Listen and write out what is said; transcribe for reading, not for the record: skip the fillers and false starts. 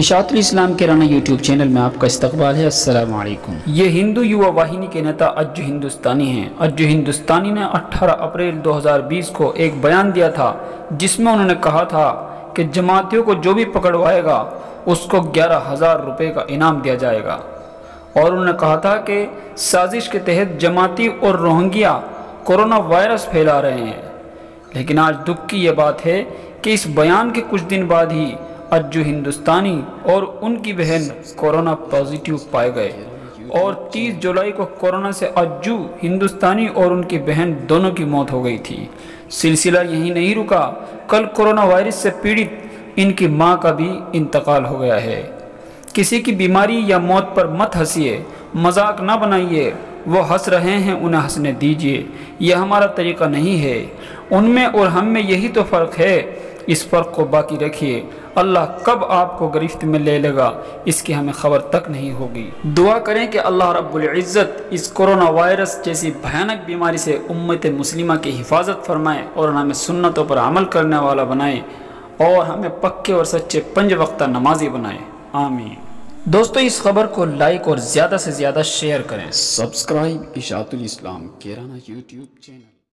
اشاعت الاسلام Kairana YouTube channel میں آپ کا استقبال ہے۔ السلام علیکم۔ یہ ہندو یووا واہنی کے نیتا اجو ہندوستانی ہیں۔ اجو ہندوستانی نے 18 اپریل 2020 کو ایک بیان دیا تھا جس میں انہوں نے کہا تھا کہ جماعتیوں کو جو بھی پکڑوائے گا اس کو 11,000 روپے کا انعام دیا جائے گا، اور انہوں نے کہا تھا کہ سازش کے تحت جماعتی اور روہنگیا کورونا وائرس پھیلا رہے ہیں۔ لیکن آج دکھ کی یہ بات ہے کہ اس بیان کے کچھ دن بعد ہی اجو ہندوستانی اور ان کی بہن کورونا پازیٹیو پائے گئے، اور 30 جولائی کو کورونا سے اجو ہندوستانی اور ان کی بہن دونوں کی موت ہو گئی تھی۔ سلسلہ یہیں نہیں رکا، کل کورونا وائرس سے پیڑت ان کی ماں کا بھی انتقال ہو گیا ہے۔ کسی کی بیماری یا موت پر مت ہنسیے، مذاق نہ بنائیے، وہ ہنس رہے ہیں انہیں ہنسنے دیجیے، یہ ہمارا طریقہ نہیں ہے۔ ان میں اور ہم میں یہی تو فرق ہے، اس فرق کو باقی رکھیے۔ اللہ کب آپ کو گرفت میں لے لے گا اس کی ہمیں خبر تک نہیں ہوگی۔ دعا کریں کہ اللہ رب العزت اس کورونا وائرس جیسی بھیانک بیماری سے امت مسلمہ کی حفاظت فرمائے اور ہمیں سنتوں پر عمل کرنے والا بنائے، اور ہمیں پکے اور سچے 5 وقتہ نمازی بنائے، آمین۔ دوستو اس خبر کو لائک اور زیادہ سے زیادہ شیئر کریں۔ سبسکرائب اشاعت الاسلام کیرانہ یوٹیوب چینل۔